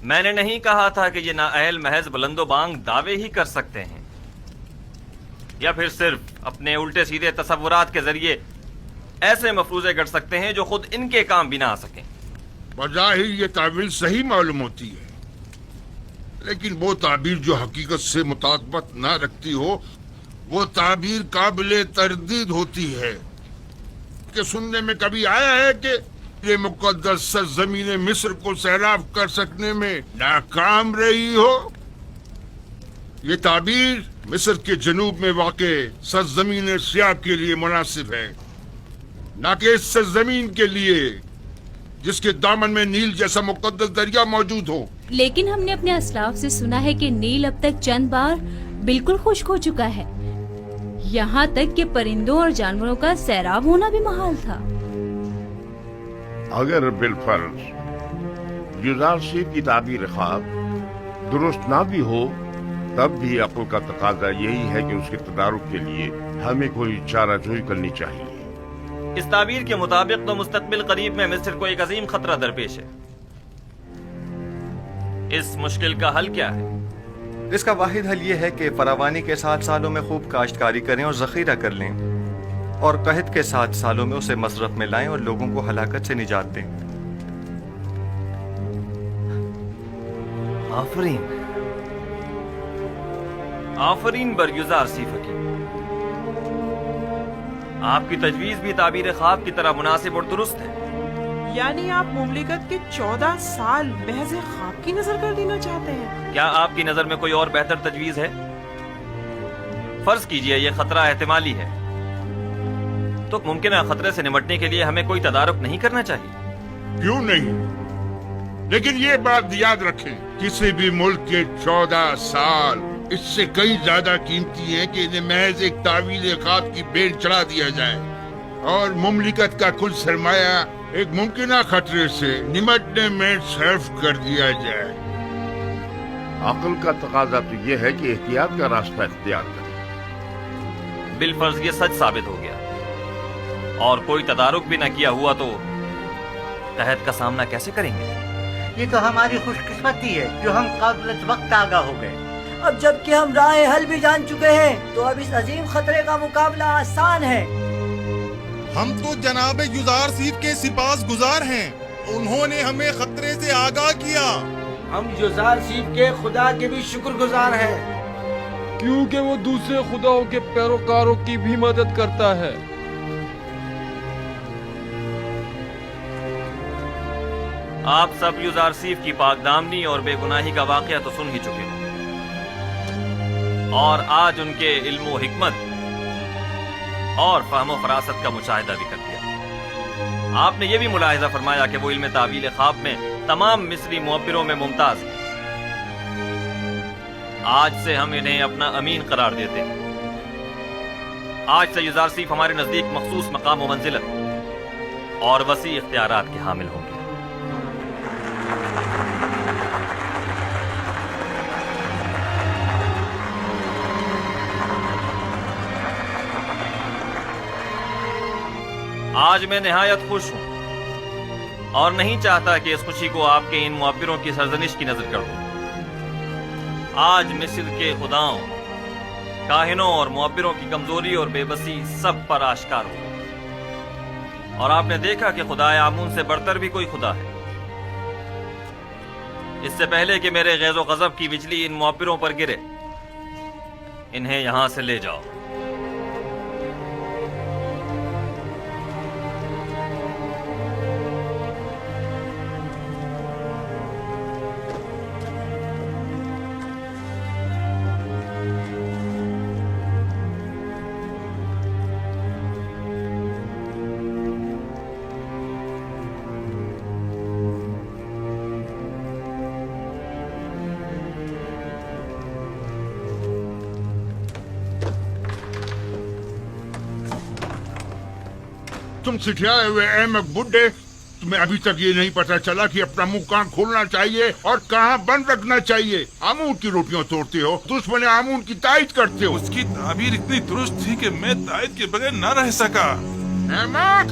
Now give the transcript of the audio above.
میں نے نہیں کہا تھا کہ یہ نااہل محض بلند و بانگ دعوے ہی کر سکتے ہیں یا پھر صرف اپنے الٹے سیدھے تصورات کے ذریعے ایسے مفروضے گڑھ سکتے ہیں جو خود ان کے کام بھی نہ آ سکیں۔ بظاہر یہ تعبیر صحیح معلوم ہوتی ہے، لیکن وہ تعبیر جو حقیقت سے مطابقت نہ رکھتی ہو وہ تعبیر قابل تردید ہوتی ہے۔ کہ سننے میں کبھی آیا ہے کہ یہ مقدس سرزمین مصر کو سیراب کر سکنے میں ناکام رہی ہو؟ یہ تعبیر مصر کے جنوب میں واقع سرزمین سیاب کے لیے مناسب ہے، نہ کہ اس سرزمین کے لیے جس کے دامن میں نیل جیسا مقدس دریا موجود ہو۔ لیکن ہم نے اپنے اسلاف سے سنا ہے کہ نیل اب تک چند بار بالکل خشک ہو چکا ہے، یہاں تک کہ پرندوں اور جانوروں کا سیراب ہونا بھی محال تھا۔ اگر بالفرض یوزارشیف کی تعبیر خواب درست نہ بھی ہو، تب بھی عقل کا تقاضا یہی ہے کہ اس کے تدارک کے لیے ہمیں کوئی چارہ جوئی کرنی چاہیے۔ اس تعبیر کے مطابق تو مستقبل قریب میں مصر کو ایک عظیم خطرہ درپیش ہے۔ اس مشکل کا حل کیا ہے؟ اس کا واحد حل یہ ہے کہ فراوانی کے 7 سالوں میں خوب کاشتکاری کریں اور ذخیرہ کر لیں، اور قحط کے 7 سالوں میں اسے مصرف میں لائیں اور لوگوں کو ہلاکت سے نجات دیں۔ آفرین آفرین برگزار سی حکیم، آپ کی تجویز بھی تعبیر خواب کی طرح مناسب اور درست ہے۔ یعنی آپ مملکت کے 14 سال محض خواب کی نظر کر دینا چاہتے ہیں؟ کیا آپ کی نظر میں کوئی اور بہتر تجویز ہے؟ فرض کیجئے یہ خطرہ احتمالی ہے، تو ممکنہ خطرے سے نمٹنے کے لیے ہمیں کوئی تدارک نہیں کرنا چاہیے؟ کیوں نہیں؟ لیکن یہ بات یاد رکھیں، کسی بھی ملک کے 14 سال اس سے کئی زیادہ قیمتی ہیں کہ انہیں محض ایک تعویل خواب کی بین چڑھا دیا جائے اور مملکت کا کل سرمایہ ایک ممکنہ خطرے سے نمٹنے میں صرف کر دیا جائے۔ عقل کا تقاضا تو یہ ہے کہ احتیاط کا راستہ اختیار کریں۔ بالفرض یہ سچ ثابت ہو گیا اور کوئی تدارک بھی نہ کیا ہوا تو قحط کا سامنا کیسے کریں گے؟ یہ تو ہماری خوش قسمتی ہے جو ہم قبل وقت آگاہ ہو گئے۔ اب جب کہ ہم راہ حل بھی جان چکے ہیں تو اب اس عظیم خطرے کا مقابلہ آسان ہے۔ ہم تو جناب یوزارشیف کے سپاس گزار ہیں، انہوں نے ہمیں خطرے سے آگاہ کیا۔ ہم یوزارشیف کے خدا کے بھی شکر گزار ہیں، کیونکہ وہ دوسرے خداؤں کے پیروکاروں کی بھی مدد کرتا ہے۔ آپ سب یوزارشیف کی پاک دامنی اور بے گناہی کا واقعہ تو سن ہی چکے ہیں، اور آج ان کے علم و حکمت اور فہم و فراست کا مشاہدہ بھی کر دیا۔ آپ نے یہ بھی ملاحظہ فرمایا کہ وہ علم تعویل خواب میں تمام مصری معبروں میں ممتاز ہیں۔ آج سے ہم انہیں اپنا امین قرار دیتے ہیں۔ آج سے یوزارشیف ہمارے نزدیک مخصوص مقام و منزلت اور وسیع اختیارات کے حامل ہوں گے۔ آج میں نہایت خوش ہوں اور نہیں چاہتا کہ اس خوشی کو آپ کے ان معبروں کی سرزنش کی نظر کر دوں۔ آج مصر کے خداؤں، کاہنوں اور معبروں کی کمزوری اور بے بسی سب پر آشکار ہو، اور آپ نے دیکھا کہ خدائے آمون سے بڑھتر بھی کوئی خدا ہے۔ اس سے پہلے کہ میرے غیظ و غضب کی بجلی ان معبروں پر گرے، انہیں یہاں سے لے جاؤ۔ تم سٹھیائے ہوئے احمق بڈھے، تمہیں ابھی تک یہ نہیں پتا چلا کہ اپنا منہ کہاں کھولنا چاہیے اور کہاں بند رکھنا چاہیے؟ آمون کی روٹیاں توڑتے ہو، دشمن آمون کی تائید کرتے ہو۔ اس کی تعبیر اتنی درست تھی کہ میں تائید کے بغیر نہ رہ سکا۔ احمق،